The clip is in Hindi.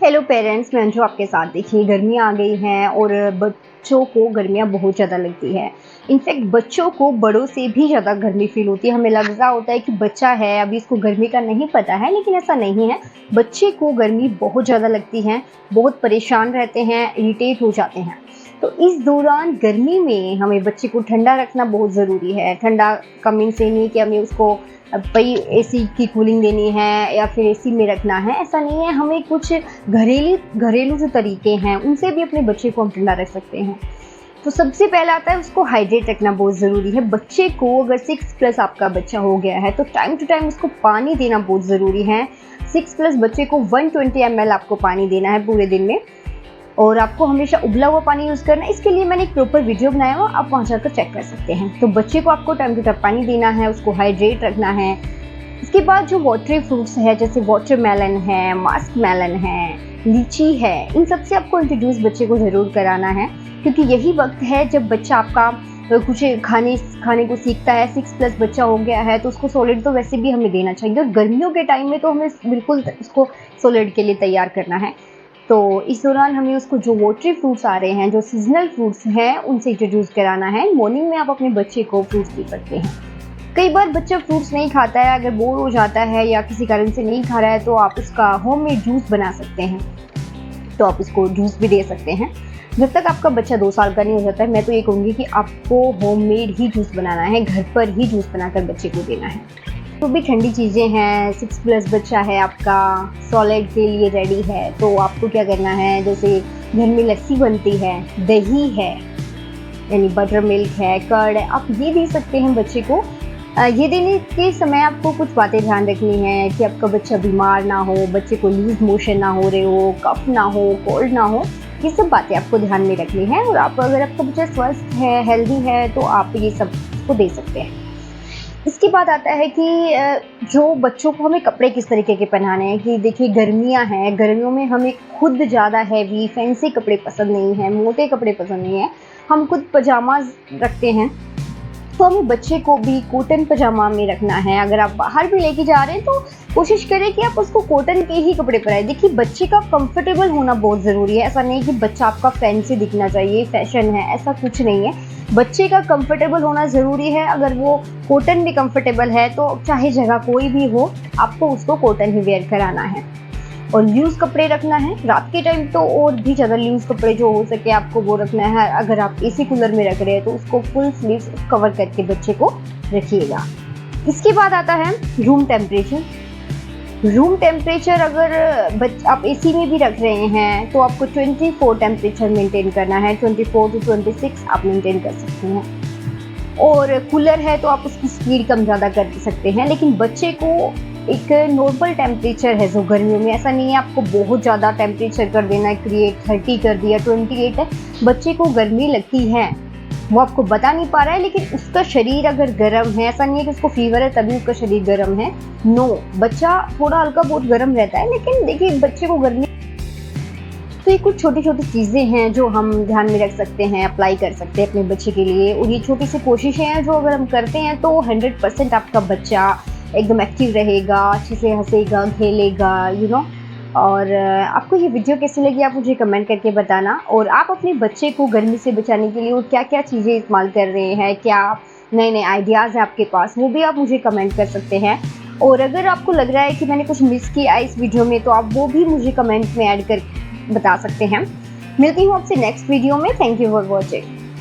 हेलो पेरेंट्स, मैं अंजू आपके साथ। देखिए, गर्मियाँ आ गई हैं और बच्चों को गर्मियाँ बहुत ज़्यादा लगती है। इनफैक्ट बच्चों को बड़ों से भी ज़्यादा गर्मी फील होती है। हमें लग रहा होता है कि बच्चा है, अभी इसको गर्मी का नहीं पता है, लेकिन ऐसा नहीं है। बच्चे को गर्मी बहुत ज़्यादा लगती है, बहुत परेशान रहते हैं, इरिटेट हो जाते हैं। तो इस दौरान गर्मी में हमें बच्चे को ठंडा रखना बहुत ज़रूरी है। ठंडा का मीन्स ये नहीं कि हमें उसको भाई एसी की कूलिंग देनी है या फिर एसी में रखना है, ऐसा नहीं है। हमें कुछ घरेलू जो तरीके हैं उनसे भी अपने बच्चे को हम ठंडा रख सकते हैं। तो सबसे पहला आता है उसको हाइड्रेट रखना बहुत ज़रूरी है। बच्चे को अगर 6+ आपका बच्चा हो गया है तो टाइम टू टाइम उसको पानी देना बहुत ज़रूरी है। 6+ बच्चे को 120 ml आपको पानी देना है पूरे दिन में, और आपको हमेशा उबला हुआ पानी यूज़ करना है। इसके लिए मैंने एक प्रॉपर वीडियो बनाया हुआ, आप वहाँ जाकर चेक कर सकते हैं। तो बच्चे को आपको टाइम टू टाइम पानी देना है, उसको हाइड्रेट रखना है। इसके बाद जो वाटरी फ्रूट्स है, जैसे वाटरमेलन है, मस्क मेलन है, लीची है, इन सब से आपको इंट्रोड्यूस बच्चे को ज़रूर कराना है, क्योंकि यही वक्त है जब बच्चा आपका कुछ खाने को सीखता है। 6+ बच्चा हो गया है तो उसको सॉलिड तो वैसे भी हमें देना चाहिए, और गर्मियों के टाइम में तो हमें बिल्कुल उसको सॉलिड के लिए तैयार करना है। तो इस दौरान हमें उसको जो वाटरी फ्रूट्स आ रहे हैं, जो सीजनल फ्रूट्स हैं, उनसे इंट्रोड्यूस कराना है। मॉर्निंग में आप अपने बच्चे को फ्रूट्स दे सकते हैं। कई बार बच्चा फ्रूट्स नहीं खाता है, अगर बोर हो जाता है या किसी कारण से नहीं खा रहा है, तो आप उसका होममेड जूस बना सकते हैं। तो आप उसको जूस भी दे सकते हैं। जब तक आपका बच्चा 2 साल का नहीं हो जाता है, मैं तो ये कहूँगी कि आपको होममेड ही जूस बनाना है, घर पर ही जूस बनाकर बच्चे को देना है। तो भी ठंडी चीज़ें हैं, 6+ बच्चा है आपका, सॉलिड के लिए रेडी है, तो आपको क्या करना है, जैसे घर में लस्सी बनती है, दही है, यानी बटर मिल्क है, कर्ड है, आप ये दे सकते हैं बच्चे को। ये देने के समय आपको कुछ बातें ध्यान रखनी है कि आपका बच्चा बीमार ना हो, बच्चे को लूज मोशन ना हो रहे हो, कफ ना हो, कोल्ड ना हो, ये सब बातें आपको ध्यान में रखनी है। और आप अगर आपका बच्चा स्वस्थ है, हेल्दी है, तो आप ये सब को दे सकते हैं। इसके बाद आता है कि जो बच्चों को हमें कपड़े किस तरीके के पहनाने हैं। कि देखिए, गर्मियां हैं, गर्मियों में हमें खुद ज़्यादा हैवी फैंसी कपड़े पसंद नहीं हैं, मोटे कपड़े पसंद नहीं हैं। हम खुद पजामाज रखते हैं, तो हमें बच्चे को भी कॉटन पजामा में रखना है। अगर आप बाहर भी लेके जा रहे हैं तो कोशिश करें कि आप उसको कॉटन के ही कपड़े पहनाएं। देखिए, बच्चे का कंफर्टेबल होना बहुत ज़रूरी है। ऐसा नहीं कि बच्चा आपका फैंसी दिखना चाहिए, फैशन है, ऐसा कुछ नहीं है। बच्चे का कंफर्टेबल होना ज़रूरी है। अगर वो कॉटन में कंफर्टेबल है तो चाहे जगह कोई भी हो, आपको उसको कॉटन ही वेयर कराना है। और लूज़ कपड़े रखना है। रात के टाइम तो और भी ज़्यादा लूज़ कपड़े जो हो सके आपको वो रखना है। अगर आप एसी कूलर में रख रहे हैं तो उसको फुल स्लीव्स कवर करके बच्चे को रखिएगा। इसके बाद आता है रूम टेम्परेचर। रूम टेम्परेचर अगर आप एसी में भी रख रहे हैं तो आपको 24 टेम्परेचर मेंटेन करना है। 24 to 26 आप मेंटेन कर सकते हैं। और कूलर है तो आप उसकी स्पीड कम ज़्यादा कर सकते हैं, लेकिन बच्चे को एक नॉर्मल टेम्परेचर है जो गर्मियों में, ऐसा नहीं है आपको बहुत ज़्यादा टेम्परेचर कर देना है, क्रिएट 30 कर दिया, 28 है। बच्चे को गर्मी लगती है, वो आपको बता नहीं पा रहा है, लेकिन उसका शरीर अगर गर्म है, ऐसा नहीं है कि उसको फीवर है तभी उसका शरीर गर्म है। नो, बच्चा थोड़ा हल्का बहुत गर्म रहता है, लेकिन देखिए बच्चे को गर्मी। तो ये कुछ छोटी छोटी चीज़ें हैं जो हम ध्यान में रख सकते हैं, अप्लाई कर सकते हैं अपने बच्चे के लिए। और ये छोटी सी कोशिशें हैं जो अगर हम करते हैं तो 100% आपका बच्चा एकदम एक्टिव रहेगा, अच्छे से हंसेगा, खेलेगा, और आपको ये वीडियो कैसी लगी आप मुझे कमेंट करके बताना। और आप अपने बच्चे को गर्मी से बचाने के लिए और क्या क्या चीज़ें इस्तेमाल कर रहे हैं, क्या नए नए आइडियाज़ हैं आपके पास, वो भी आप मुझे कमेंट कर सकते हैं। और अगर आपको लग रहा है कि मैंने कुछ मिस किया इस वीडियो में, तो आप वो भी मुझे कमेंट में ऐड कर बता सकते हैं। मिलती हूँ आपसे नेक्स्ट वीडियो में। Thank you for watching.